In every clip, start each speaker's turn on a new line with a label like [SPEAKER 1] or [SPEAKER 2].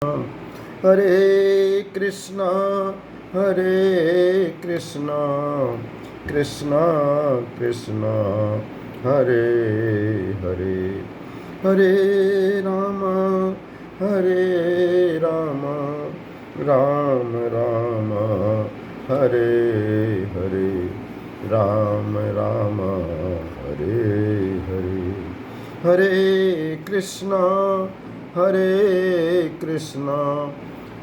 [SPEAKER 1] हरे कृष्णा हरे कृष्णा कृष्णा कृष्णा हरे हरे हरे राम राम राम राम हरे हरे राम राम हरे हरे हरे कृष्णा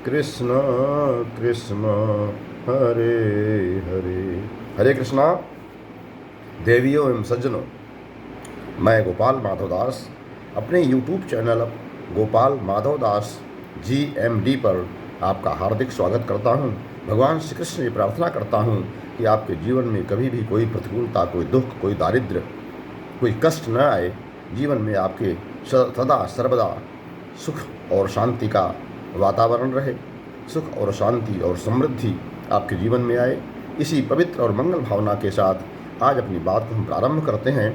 [SPEAKER 1] कृष्णा कृष्णा हरे हरे। हरे कृष्णा। देवियों एवं सज्जनों, मैं गोपाल माधव दास अपने YouTube channel Gopal Madhav Das GMD पर आपका हार्दिक स्वागत करता हूं। भगवान श्री कृष्ण से प्रार्थना करता हूं कि आपके जीवन में कभी भी कोई प्रतिकूलता, कोई दुख, कोई दारिद्र्य, कोई कष्ट न आए। जीवन में आपके सदा सर्वदा सुख और शांति का वातावरण रहे, सुख और शांति और समृद्धि आपके जीवन में आए। इसी पवित्र और मंगल भावना के साथ आज अपनी बात को हम प्रारंभ करते हैं।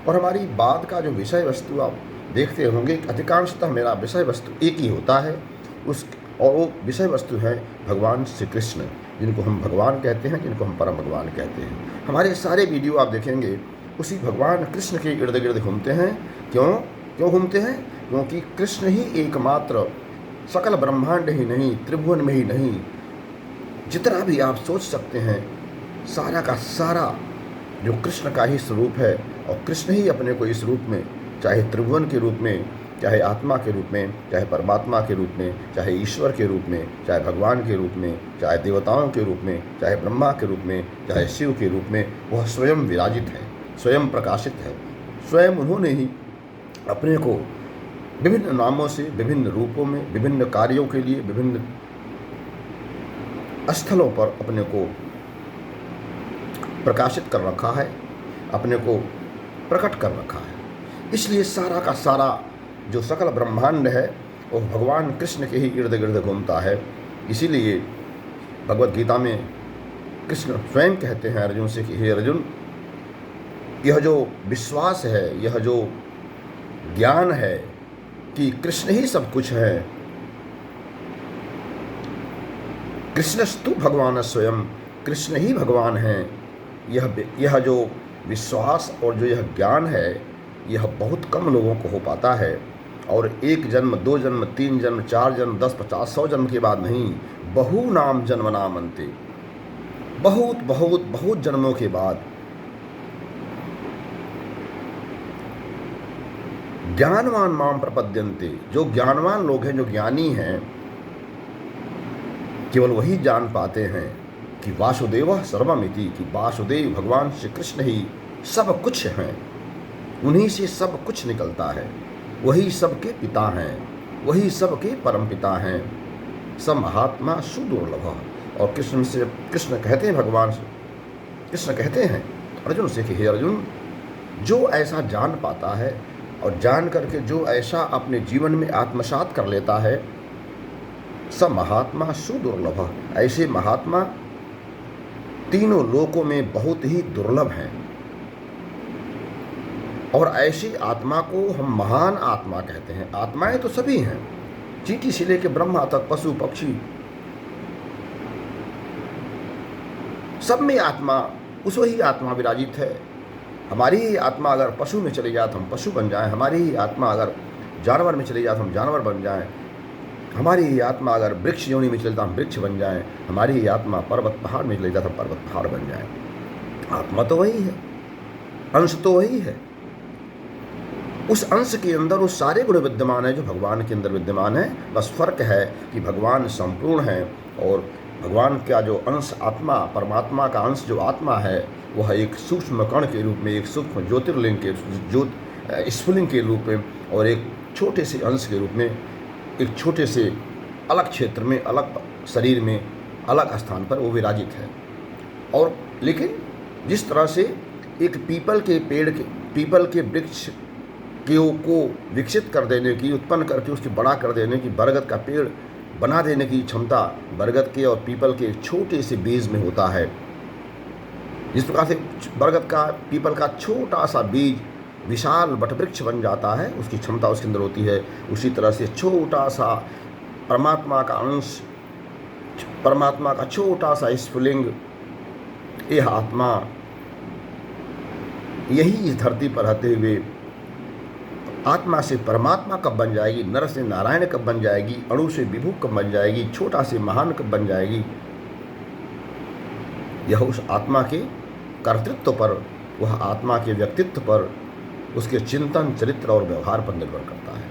[SPEAKER 1] और हमारी बात का जो विषय वस्तु आप देखते होंगे, अधिकांशतः मेरा विषय वस्तु एक ही होता है, और वो विषय वस्तु है भगवान श्री कृष्ण, जिनको हम भगवान कहते हैं, जिनको हम परम भगवान कहते हैं। हमारे सारे वीडियो आप देखेंगे उसी भगवान कृष्ण के इर्द गिर्द घूमते हैं। क्यों घूमते हैं? क्योंकि कृष्ण ही एकमात्र, सकल ब्रह्मांड ही नहीं, त्रिभुवन में ही नहीं, जितना भी आप सोच सकते हैं सारा का सारा जो कृष्ण का ही स्वरूप है। और कृष्ण ही अपने को इस रूप में, चाहे त्रिभुवन के रूप में, चाहे आत्मा के रूप में, चाहे परमात्मा के रूप में, चाहे ईश्वर के रूप में, चाहे भगवान के रूप में, चाहे देवताओं के रूप में, चाहे ब्रह्मा के रूप में, चाहे शिव के रूप में, वह स्वयं विराजित है, स्वयं प्रकाशित है। स्वयं उन्होंने ही अपने को विभिन्न नामों से, विभिन्न रूपों में, विभिन्न कार्यों के लिए, विभिन्न स्थलों पर अपने को प्रकाशित कर रखा है, अपने को प्रकट कर रखा है। इसलिए सारा का सारा जो सकल ब्रह्मांड है वो भगवान कृष्ण के ही इर्द गिर्द घूमता है। इसीलिए भगवत गीता में कृष्ण स्वयं कहते हैं अर्जुन से कि हे अर्जुन, यह जो विश्वास है, यह जो ज्ञान है कि कृष्ण ही सब कुछ है, कृष्णस्तु भगवान स्वयं, कृष्ण ही भगवान है, यह जो विश्वास और जो यह ज्ञान है, यह बहुत कम लोगों को हो पाता है। और एक जन्म, दो जन्म, तीन जन्म, चार जन्म, 10, 50, 100 जन्म के बाद नहीं, बहु नाम जन्म नाम अंते, बहुत बहुत बहुत जन्मों के बाद ज्ञानवान माम प्रपद्यन्ते, जो ज्ञानवान लोग हैं, जो ज्ञानी हैं, केवल वही जान पाते हैं कि वासुदेव सर्वमिति, कि वासुदेव भगवान श्री कृष्ण ही सब कुछ हैं, उन्हीं से सब कुछ निकलता है, वही सबके पिता हैं, वही सबके परम पिता हैं। सब महात्मा सुदुर्लभ। और कृष्ण कहते हैं, भगवान कृष्ण कहते हैं अर्जुन से कि हे अर्जुन, जो ऐसा जान पाता है और जान करके जो ऐसा अपने जीवन में आत्मसात कर लेता है, सब महात्मा सुदुर्लभ, ऐसे महात्मा तीनों लोकों में बहुत ही दुर्लभ हैं। और ऐसी आत्मा को हम महान आत्मा कहते हैं। आत्माएं तो सभी हैं, चींटी से लेकर ब्रह्मा तक, पशु पक्षी, सब में आत्मा, उस वही आत्मा विराजित है। हमारी ही आत्मा अगर पशु में चली जाए तो हम पशु बन जाएं, हमारी ही आत्मा अगर जानवर में चली जाए तो हम जानवर बन जाएं, हमारी ही आत्मा अगर वृक्ष योनि में चले तो हम वृक्ष बन जाएं, हमारी ही आत्मा पर्वत पहाड़ में चली जाए तो पर्वत पहाड़ बन जाएं। आत्मा तो वही है, अंश तो वही है। उस अंश के अंदर वो सारे गुण विद्यमान है जो भगवान के अंदर विद्यमान है। बस फर्क है कि भगवान संपूर्ण है और भगवान का जो अंश आत्मा, परमात्मा का अंश जो आत्मा है, वह एक सूक्ष्म कण के रूप में, एक सूक्ष्म ज्योतिर्लिंग के स्फुलिंग के रूप में, और एक छोटे से अंश के रूप में, एक छोटे से अलग क्षेत्र में, अलग शरीर में, अलग स्थान पर वो विराजित है। और लेकिन जिस तरह से एक पीपल के पेड़ के, पीपल के वृक्ष को विकसित कर देने की, उत्पन्न करके उसकी बड़ा कर देने की, बरगद का पेड़ बना देने की क्षमता बरगद के और पीपल के एक छोटे से बीज में होता है, जिस प्रकार से बरगद का, पीपल का छोटा सा बीज विशाल वटवृक्ष बन जाता है, उसकी क्षमता उसके अंदर होती है। उसी तरह से छोटा सा परमात्मा का अंश, परमात्मा का छोटा सा स्फुलिंग, यह आत्मा यही इस धरती पर रहते हुए आत्मा से परमात्मा कब बन जाएगी, नर से नारायण कब बन जाएगी, अणु से विभु कब बन जाएगी, छोटा से महान कब बन जाएगी, यह उस आत्मा के कर्तृत्व पर, वह आत्मा के व्यक्तित्व पर, उसके चिंतन, चरित्र और व्यवहार पर निर्भर करता है।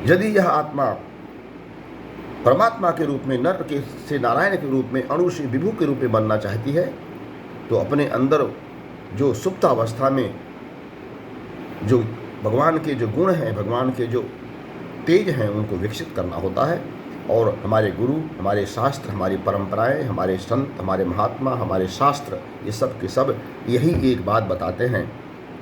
[SPEAKER 1] यदि यह आत्मा परमात्मा के रूप में, नर के से नारायण के रूप में, अणु से विभु के रूप में बनना चाहती है, तो अपने अंदर जो सुप्त अवस्था में जो भगवान के जो गुण हैं, भगवान के जो तेज हैं, उनको विकसित करना होता है। और हमारे गुरु, हमारे शास्त्र, हमारी परंपराएं, हमारे संत, हमारे महात्मा, हमारे शास्त्र, ये सब के सब यही एक बात बताते हैं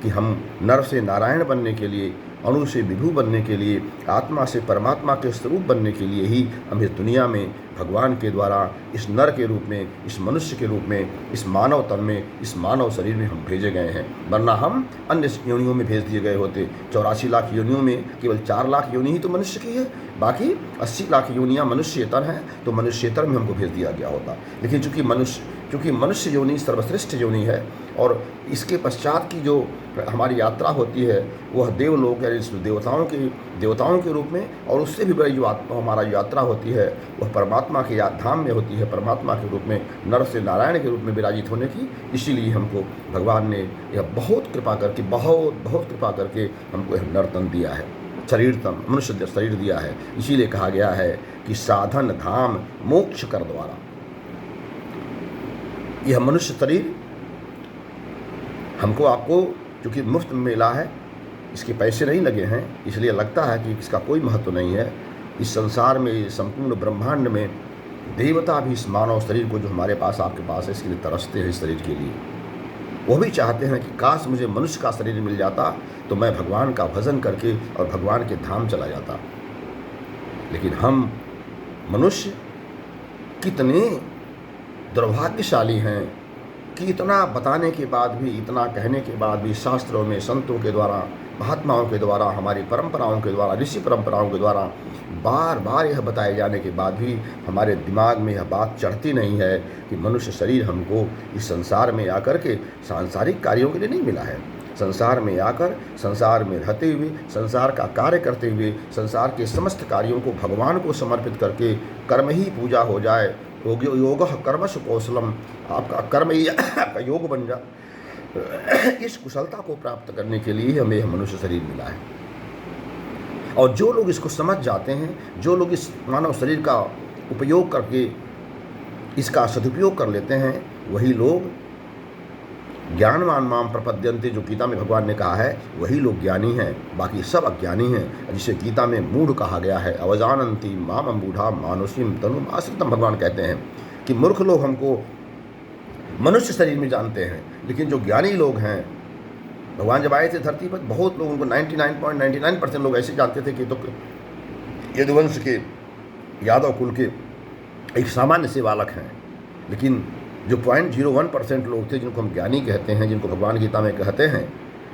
[SPEAKER 1] कि हम नर से नारायण बनने के लिए, अणु से विभु बनने के लिए, आत्मा से परमात्मा के स्वरूप बनने के लिए ही हम इस दुनिया में भगवान के द्वारा इस नर के रूप में, इस मनुष्य के रूप में, इस मानव तन में, इस मानव शरीर में हम भेजे गए हैं। वरना हम अन्य योनियों में भेज दिए गए होते। 84 लाख योनियों में केवल 4 लाख योनि ही तो मनुष्य की है, बाकी 80 लाख योनियाँ मनुष्यतर हैं, तो मनुष्यतर में हमको भेज दिया गया होता। लेकिन चूँकि मनुष्य योनि सर्वश्रेष्ठ योनि है, और इसके पश्चात की जो हमारी यात्रा होती है वह देवलोक यानी देवताओं के रूप में, और उससे भी बड़ी जो हमारा यात्रा होती है वह परमात्मा के धाम में होती है, परमात्मा के रूप में, नर से नारायण के रूप में विराजित होने की। इसीलिए हमको भगवान ने यह बहुत कृपा करके, बहुत कृपा करके हमको यह नर तन दिया है, शरीर तन, मनुष्य शरीर दिया है। इसीलिए कहा गया है कि साधन धाम मोक्ष कर द्वारा, यह मनुष्य शरीर हमको आपको चूँकि मुफ्त में मिला है, इसके पैसे नहीं लगे हैं, इसलिए लगता है कि इसका कोई महत्व नहीं है। इस संसार में, संपूर्ण ब्रह्मांड में देवता भी इस मानव शरीर को जो हमारे पास, आपके पास है, इसके लिए तरसते हैं। इस शरीर के लिए वो भी चाहते हैं कि काश मुझे मनुष्य का शरीर मिल जाता तो मैं भगवान का भजन करके और भगवान के धाम चला जाता। लेकिन हम मनुष्य कितने दुर्भाग्यशाली हैं कि इतना बताने के बाद भी, इतना कहने के बाद भी, शास्त्रों में, संतों के द्वारा, महात्माओं के द्वारा, हमारी परंपराओं के द्वारा, ऋषि परंपराओं के द्वारा बार बार यह बताए जाने के बाद भी हमारे दिमाग में यह बात चढ़ती नहीं है कि मनुष्य शरीर हमको इस संसार में आकर के सांसारिक कार्यों के लिए नहीं मिला है। संसार में आकर, संसार में रहते हुए, संसार का कार्य करते हुए, संसार के समस्त कार्यों को भगवान को समर्पित करके कर्म ही पूजा हो जाए। योग कर्मसु कौशलम, आपका कर्म ही आपका योग बन जा। इस कुशलता को प्राप्त करने के लिए हमें यह मनुष्य शरीर मिला है। और जो लोग इसको समझ जाते हैं, जो लोग इस मानव शरीर का उपयोग करके इसका सदुपयोग कर लेते हैं, वही लोग ज्ञानवान माम प्रपद्यन्ते, जो गीता में भगवान ने कहा है, वही लोग ज्ञानी हैं, बाकी सब अज्ञानी हैं। जिसे गीता में मूढ़ कहा गया है, अवजानन्ति माम मूढ़ा मानुषीम तनुम आश्रितम। भगवान कहते हैं कि मूर्ख लोग हमको मनुष्य शरीर में जानते हैं, लेकिन जो ज्ञानी लोग हैं, भगवान जब आए थे धरती पर, बहुत लोग उनको 99.99% लोग ऐसे जानते थे कि तो यदुवंश के, यादव कुल के एक सामान्य से बालक हैं। लेकिन जो 0.01% लोग थे, जिनको हम ज्ञानी कहते हैं, जिनको भगवान गीता में कहते हैं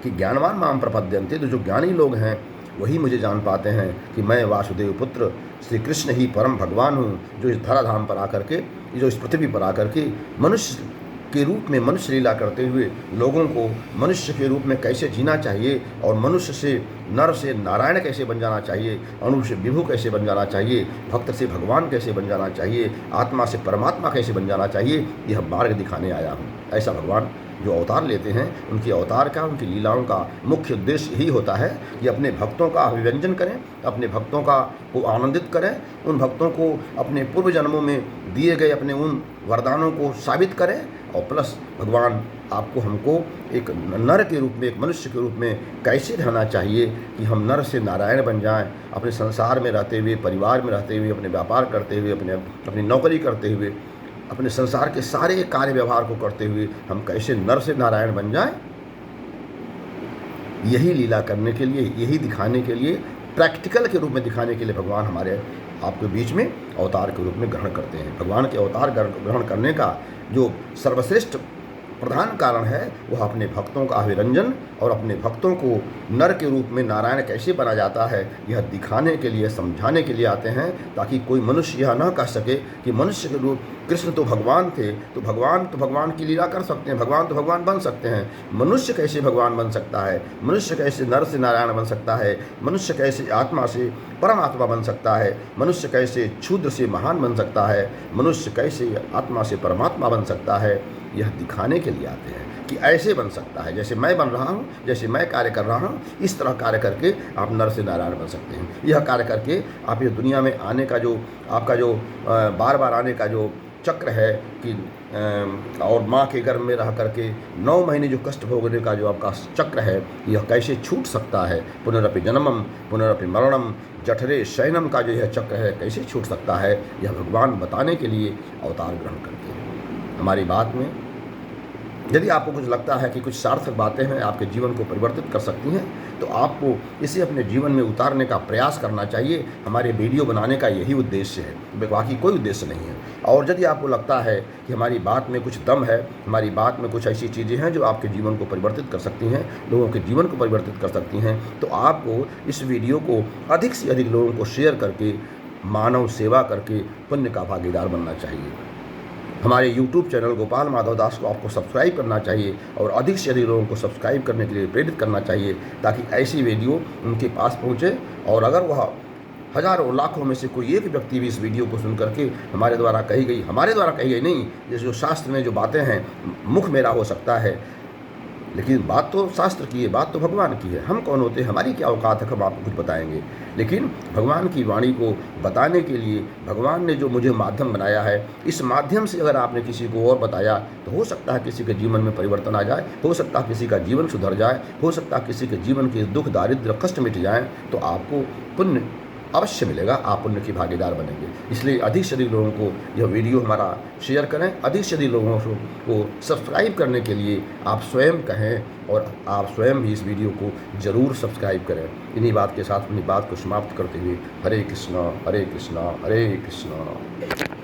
[SPEAKER 1] कि ज्ञानवान माम प्रपद्यन्ते, तो जो ज्ञानी लोग हैं वही मुझे जान पाते हैं कि मैं वासुदेव पुत्र श्री कृष्ण ही परम भगवान हूँ, जो इस धराधाम पर आकर के, जो इस पृथ्वी पर आकर के मनुष्य के रूप में मनुष्य लीला करते हुए लोगों को मनुष्य के रूप में कैसे जीना चाहिए, और मनुष्य से, नर से नारायण कैसे बन जाना चाहिए, अणु से विभु कैसे बन जाना चाहिए, भक्त से भगवान कैसे बन जाना चाहिए, आत्मा से परमात्मा कैसे बन जाना चाहिए, यह मार्ग दिखाने आया हूँ। ऐसा भगवान जो अवतार लेते हैं, उनके अवतार का, उनकी लीलाओं का मुख्य उद्देश्य यही होता है कि अपने भक्तों का अभिव्यंजन करें, अपने भक्तों को आनंदित करें, उन भक्तों को अपने पूर्व जन्मों में दिए गए अपने उन वरदानों को साबित करें, और प्लस भगवान आपको, हमको एक नर के रूप में, एक मनुष्य के रूप में कैसे रहना चाहिए कि हम नर से नारायण बन जाएं, अपने संसार में रहते हुए, परिवार में रहते हुए, अपने व्यापार करते हुए, अपनी नौकरी करते हुए, अपने संसार के सारे कार्य व्यवहार को करते हुए हम कैसे नर से नारायण बन जाएं। यही लीला करने के लिए, यही दिखाने के लिए, प्रैक्टिकल के रूप में दिखाने के लिए भगवान हमारे आपके बीच में अवतार के रूप में ग्रहण करते हैं। भगवान के अवतार ग्रहण करने का जो सर्वश्रेष्ठ प्रधान कारण है वह अपने भक्तों का अभिरंजन और अपने भक्तों को नर के रूप में नारायण कैसे बना जाता है यह दिखाने के लिए, समझाने के लिए आते हैं, ताकि कोई मनुष्य यह न कह सके कि मनुष्य के रूप कृष्ण तो भगवान थे, तो भगवान की लीला कर सकते हैं, भगवान तो भगवान बन सकते हैं, मनुष्य कैसे भगवान बन सकता है, मनुष्य कैसे नर से नारायण बन सकता है, मनुष्य कैसे आत्मा से परमात्मा बन सकता है, मनुष्य कैसे क्षुद्र से महान बन सकता है, मनुष्य कैसे आत्मा से परमात्मा बन सकता है, यह दिखाने के लिए आते हैं कि ऐसे बन सकता है। जैसे मैं बन रहा हूँ, जैसे मैं कार्य कर रहा हूँ, इस तरह कार्य करके आप नर से नारायण बन सकते हैं। यह कार्य करके आप ये दुनिया में आने का जो आपका जो बार बार आने का जो चक्र है कि और माँ के गर्भ में रह करके 9 महीने जो कष्ट भोगने का जो आपका चक्र है, यह कैसे छूट सकता है। पुनरपि जन्मम पुनरपि मरणम जठरे शयनम का जो यह चक्र है कैसे छूट सकता है, यह भगवान बताने के लिए अवतार ग्रहण करते हैं। हमारी बात में यदि आपको कुछ लगता है कि कुछ सार्थक बातें हैं, आपके जीवन को परिवर्तित कर सकती हैं, तो आपको इसे अपने जीवन में उतारने का प्रयास करना चाहिए। हमारे वीडियो बनाने का यही उद्देश्य है, बाकी कोई उद्देश्य नहीं है। और यदि आपको लगता है कि हमारी बात में कुछ दम है, हमारी बात में कुछ ऐसी चीज़ें हैं जो आपके जीवन को परिवर्तित कर सकती हैं, लोगों के जीवन को परिवर्तित कर सकती हैं, तो आपको इस वीडियो को अधिक से अधिक लोगों को शेयर करके, मानव सेवा करके पुण्य का भागीदार बनना चाहिए। हमारे YouTube चैनल गोपाल माधव दास को आपको सब्सक्राइब करना चाहिए और अधिक से अधिक लोगों को सब्सक्राइब करने के लिए प्रेरित करना चाहिए, ताकि ऐसी वीडियो उनके पास पहुंचे। और अगर वह हजारों लाखों में से कोई एक व्यक्ति भी इस वीडियो को सुन करके हमारे द्वारा कही गई नहीं, जैसे जो शास्त्र में जो बातें हैं, मुख मेरा हो सकता है, लेकिन बात तो शास्त्र की है, बात तो भगवान की है। हम कौन होते हैं, हमारी क्या औकात है, हम आपको कुछ बताएंगे। लेकिन भगवान की वाणी को बताने के लिए भगवान ने जो मुझे माध्यम बनाया है, इस माध्यम से अगर आपने किसी को और बताया तो हो सकता है किसी के जीवन में परिवर्तन आ जाए, हो सकता है किसी का जीवन सुधर जाए, हो सकता है किसी के जीवन के दुख दारिद्र्य कष्ट मिट जाए, तो आपको पुण्य अवश्य मिलेगा, आप पुण्य की भागीदार बनेंगे। इसलिए अधिक से अधिक लोगों को यह वीडियो हमारा शेयर करें, अधिक से अधिक लोगों को सब्सक्राइब करने के लिए आप स्वयं कहें और आप स्वयं भी इस वीडियो को ज़रूर सब्सक्राइब करें। इन्हीं बात के साथ अपनी बात को समाप्त करते हुए हरे कृष्णा हरे कृष्णा हरे कृष्णा।